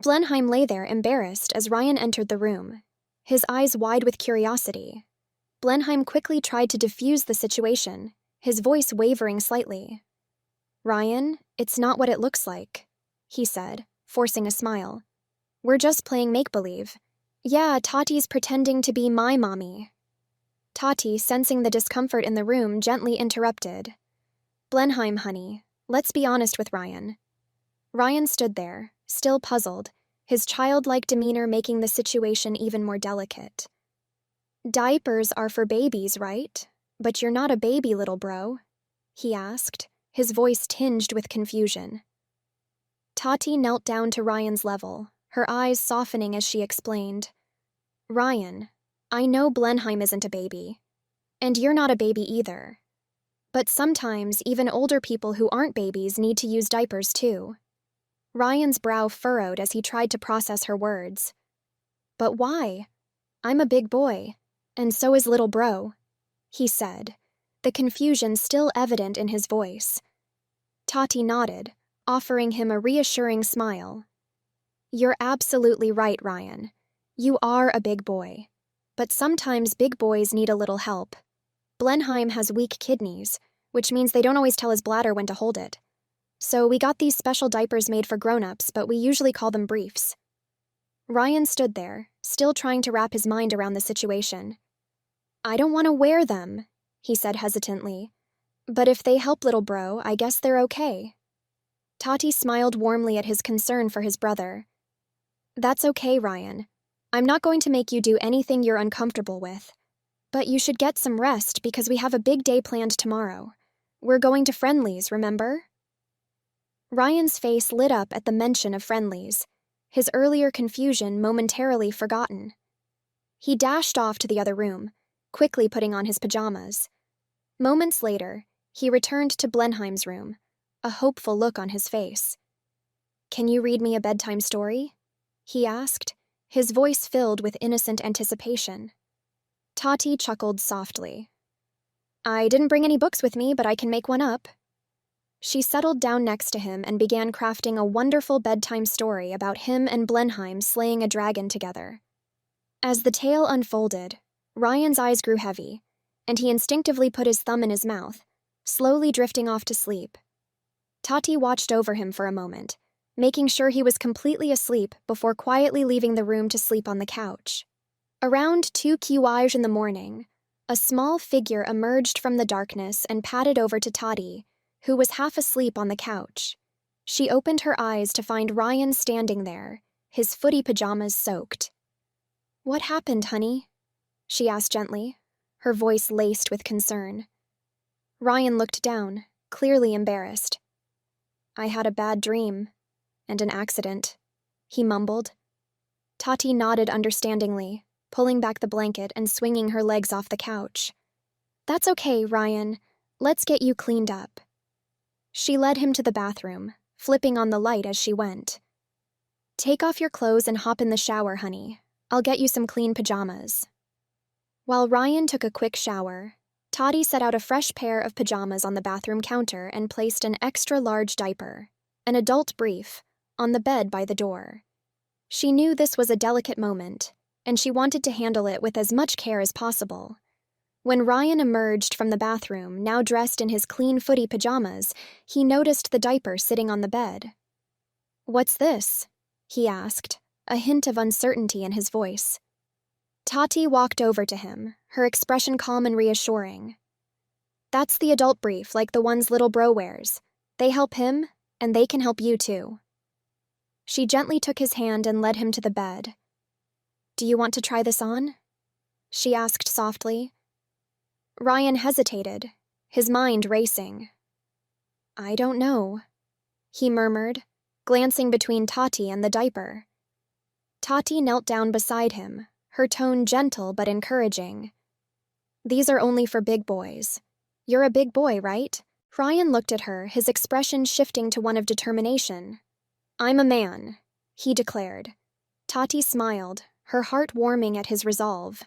Blenheim lay there embarrassed as Ryan entered the room, his eyes wide with curiosity. Blenheim quickly tried to defuse the situation, his voice wavering slightly. "Ryan, it's not what it looks like," he said, forcing a smile. "We're just playing make-believe. Yeah, Tati's pretending to be my mommy." Tati, sensing the discomfort in the room, gently interrupted. "Blenheim, honey, let's be honest with Ryan." Ryan stood there, still puzzled, his childlike demeanor making the situation even more delicate. "Diapers are for babies, right? But you're not a baby, little bro," he asked, his voice tinged with confusion. Tati knelt down to Ryan's level, her eyes softening as she explained. "Ryan, I know Blenheim isn't a baby. And you're not a baby either. But sometimes even older people who aren't babies need to use diapers too." Ryan's brow furrowed as he tried to process her words. "But why? I'm a big boy, and so is little bro," he said, the confusion still evident in his voice. Tati nodded, offering him a reassuring smile. "You're absolutely right, Ryan. You are a big boy. But sometimes big boys need a little help. Blenheim has weak kidneys, which means they don't always tell his bladder when to hold it. So we got these special diapers made for grown-ups, but we usually call them briefs." Ryan stood there, still trying to wrap his mind around the situation. "I don't want to wear them," he said hesitantly. "But if they help little bro, I guess they're okay." Tati smiled warmly at his concern for his brother. "That's okay, Ryan. I'm not going to make you do anything you're uncomfortable with. But you should get some rest because we have a big day planned tomorrow. We're going to Friendly's, remember?" Ryan's face lit up at the mention of Friendly's, his earlier confusion momentarily forgotten. He dashed off to the other room, quickly putting on his pajamas. Moments later, he returned to Blenheim's room, a hopeful look on his face. "Can you read me a bedtime story?" he asked, his voice filled with innocent anticipation. Tati chuckled softly. "I didn't bring any books with me, but I can make one up." She settled down next to him and began crafting a wonderful bedtime story about him and Blenheim slaying a dragon together. As the tale unfolded, Ryan's eyes grew heavy, and he instinctively put his thumb in his mouth, slowly drifting off to sleep. Tati watched over him for a moment, making sure he was completely asleep before quietly leaving the room to sleep on the couch. Around 2 qj in the morning, a small figure emerged from the darkness and padded over to Tati, who was half asleep on the couch. She opened her eyes to find Ryan standing there, his footy pajamas soaked. "What happened, honey?" she asked gently, her voice laced with concern. Ryan looked down, clearly embarrassed. "I had a bad dream, and an accident," he mumbled. Tati nodded understandingly, pulling back the blanket and swinging her legs off the couch. "That's okay, Ryan. Let's get you cleaned up." She led him to the bathroom, flipping on the light as she went. "Take off your clothes and hop in the shower, honey. I'll get you some clean pajamas." While Ryan took a quick shower, Tati set out a fresh pair of pajamas on the bathroom counter and placed an extra-large diaper, an adult brief, on the bed by the door. She knew this was a delicate moment, and she wanted to handle it with as much care as possible. When Ryan emerged from the bathroom, now dressed in his clean footy pajamas, he noticed the diaper sitting on the bed. "What's this?" he asked, a hint of uncertainty in his voice. Tati walked over to him, her expression calm and reassuring. "That's the adult brief, like the ones little bro wears. They help him, and they can help you too." She gently took his hand and led him to the bed. "Do you want to try this on?" she asked softly. Ryan hesitated, his mind racing. "I don't know," he murmured, glancing between Tati and the diaper. Tati knelt down beside him, her tone gentle but encouraging. "These are only for big boys. You're a big boy, right?" Ryan looked at her, his expression shifting to one of determination. "I'm a man," he declared. Tati smiled, her heart warming at his resolve.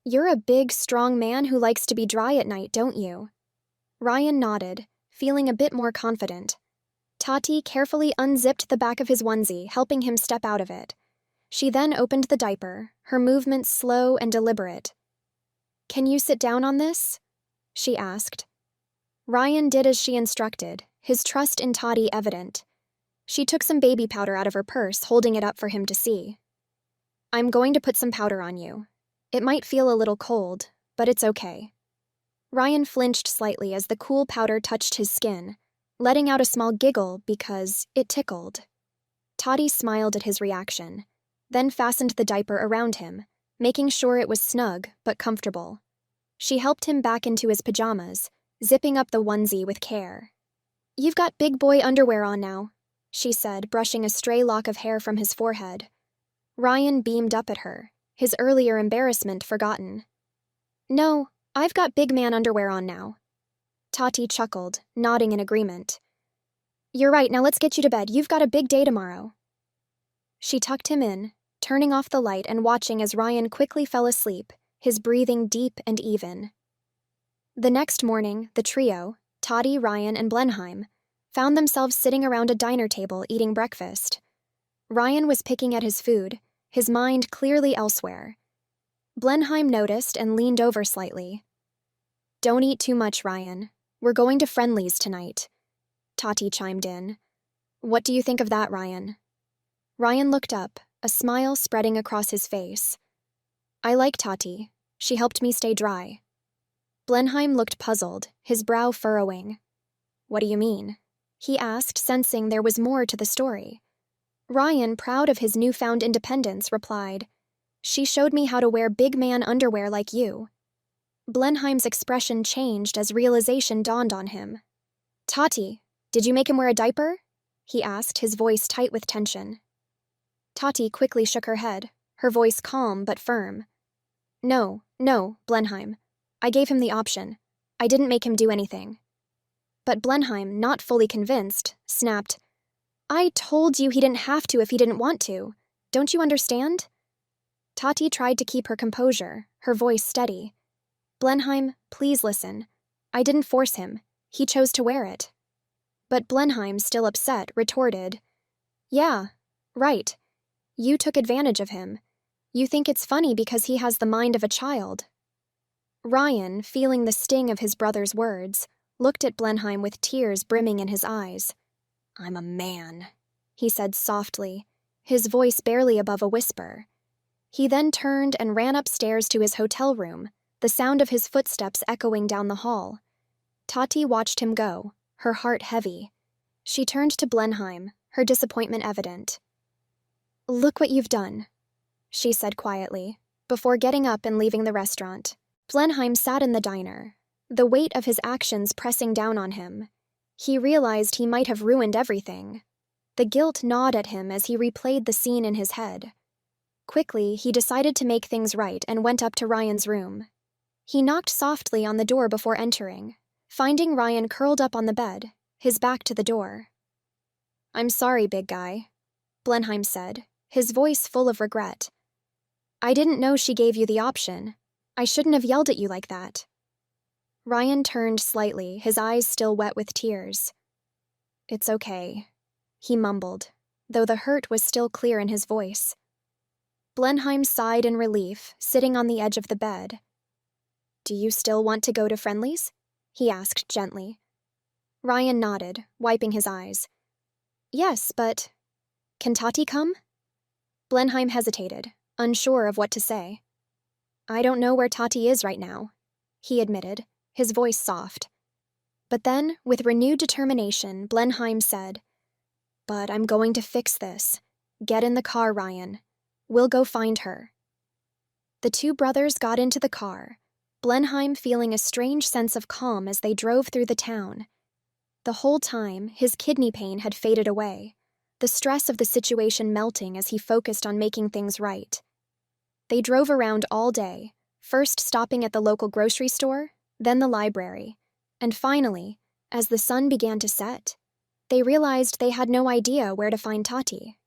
"You're a big, strong man who likes to be dry at night, don't you?" Ryan nodded, feeling a bit more confident. Tati carefully unzipped the back of his onesie, helping him step out of it. She then opened the diaper, her movements slow and deliberate. "Can you sit down on this?" she asked. Ryan did as she instructed, his trust in Tati evident. She took some baby powder out of her purse, holding it up for him to see. "I'm going to put some powder on you. It might feel a little cold, but it's okay." Ryan flinched slightly as the cool powder touched his skin, letting out a small giggle because it tickled. Tati smiled at his reaction, then fastened the diaper around him, making sure it was snug but comfortable. She helped him back into his pajamas, zipping up the onesie with care. "You've got big boy underwear on now," she said, brushing a stray lock of hair from his forehead. Ryan beamed up at her, his earlier embarrassment forgotten. "No, I've got big man underwear on now." Tati chuckled, nodding in agreement. "You're right, now let's get you to bed. You've got a big day tomorrow." She tucked him in, turning off the light and watching as Ryan quickly fell asleep, his breathing deep and even. The next morning, the trio, Tati, Ryan, and Blenheim, found themselves sitting around a diner table eating breakfast. Ryan was picking at his food, his mind clearly elsewhere. Blenheim noticed and leaned over slightly. "Don't eat too much, Ryan. We're going to Friendly's tonight." Tati chimed in. "What do you think of that, Ryan?" Ryan looked up, a smile spreading across his face. "I like Tati. She helped me stay dry." Blenheim looked puzzled, his brow furrowing. "What do you mean?" he asked, sensing there was more to the story. Ryan, proud of his newfound independence, replied, "She showed me how to wear big man underwear like you." Blenheim's expression changed as realization dawned on him. "Tati, did you make him wear a diaper?" he asked, his voice tight with tension. Tati quickly shook her head, her voice calm but firm. No, Blenheim. I gave him the option. I didn't make him do anything." But Blenheim, not fully convinced, snapped, "I told you he didn't have to if he didn't want to. Don't you understand?" Tati tried to keep her composure, her voice steady. "Blenheim, please listen. I didn't force him. He chose to wear it." But Blenheim, still upset, retorted, "Yeah, right. You took advantage of him. You think it's funny because he has the mind of a child." Ryan, feeling the sting of his brother's words, looked at Blenheim with tears brimming in his eyes. "I'm a man," he said softly, his voice barely above a whisper. He then turned and ran upstairs to his hotel room, the sound of his footsteps echoing down the hall. Tati watched him go, her heart heavy. She turned to Blenheim, her disappointment evident. "Look what you've done," she said quietly, before getting up and leaving the restaurant. Blenheim sat in the diner, the weight of his actions pressing down on him. He realized he might have ruined everything. The guilt gnawed at him as he replayed the scene in his head. Quickly, he decided to make things right and went up to Ryan's room. He knocked softly on the door before entering, finding Ryan curled up on the bed, his back to the door. "I'm sorry, big guy," Blenheim said, his voice full of regret. "I didn't know she gave you the option. I shouldn't have yelled at you like that." Ryan turned slightly, his eyes still wet with tears. "It's okay," he mumbled, though the hurt was still clear in his voice. Blenheim sighed in relief, sitting on the edge of the bed. "Do you still want to go to Friendly's?" he asked gently. Ryan nodded, wiping his eyes. "Yes, but can Tati come?" Blenheim hesitated, unsure of what to say. "I don't know where Tati is right now," he admitted, his voice soft. But then, with renewed determination, Blenheim said, "But I'm going to fix this. Get in the car, Ryan. We'll go find her." The two brothers got into the car, Blenheim feeling a strange sense of calm as they drove through the town. The whole time, his kidney pain had faded away, the stress of the situation melting as he focused on making things right. They drove around all day, first stopping at the local grocery store, then the library, and finally, as the sun began to set, they realized they had no idea where to find Tati.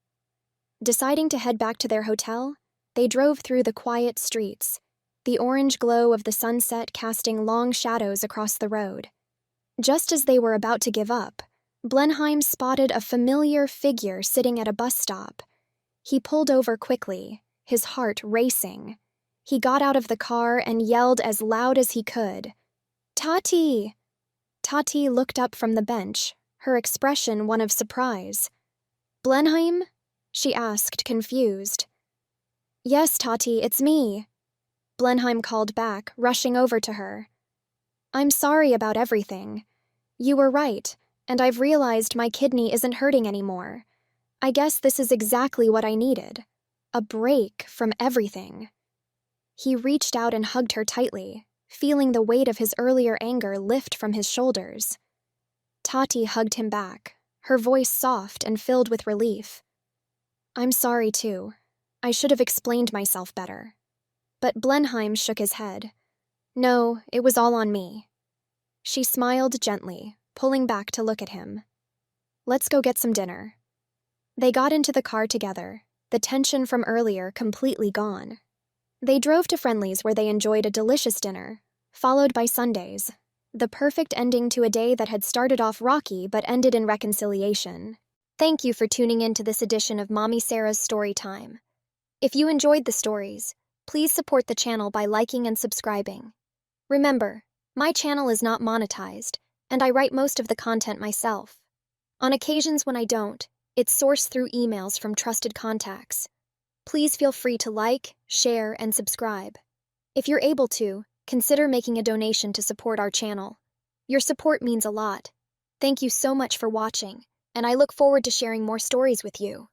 Deciding to head back to their hotel, they drove through the quiet streets, the orange glow of the sunset casting long shadows across the road. Just as they were about to give up, Blenheim spotted a familiar figure sitting at a bus stop. He pulled over quickly, his heart racing. He got out of the car and yelled as loud as he could, "Tati!" Tati looked up from the bench, her expression one of surprise. "Blenheim?" she asked, confused. "Yes, Tati, it's me," Blenheim called back, rushing over to her. "I'm sorry about everything. You were right, and I've realized my kidney isn't hurting anymore. I guess this is exactly what I needed. A break from everything." He reached out and hugged her tightly, feeling the weight of his earlier anger lift from his shoulders. Tati hugged him back, her voice soft and filled with relief. "I'm sorry, too. I should have explained myself better." But Blenheim shook his head. "No, it was all on me." She smiled gently, pulling back to look at him. "Let's go get some dinner." They got into the car together, the tension from earlier completely gone. They drove to Friendly's where they enjoyed a delicious dinner, followed by sundaes, the perfect ending to a day that had started off rocky but ended in reconciliation. Thank you for tuning in to this edition of Mommy Sarah's Story Time. If you enjoyed the stories, please support the channel by liking and subscribing. Remember, my channel is not monetized, and I write most of the content myself. On occasions when I don't, it's sourced through emails from trusted contacts. Please feel free to like, share, and subscribe. If you're able to, consider making a donation to support our channel. Your support means a lot. Thank you so much for watching, and I look forward to sharing more stories with you.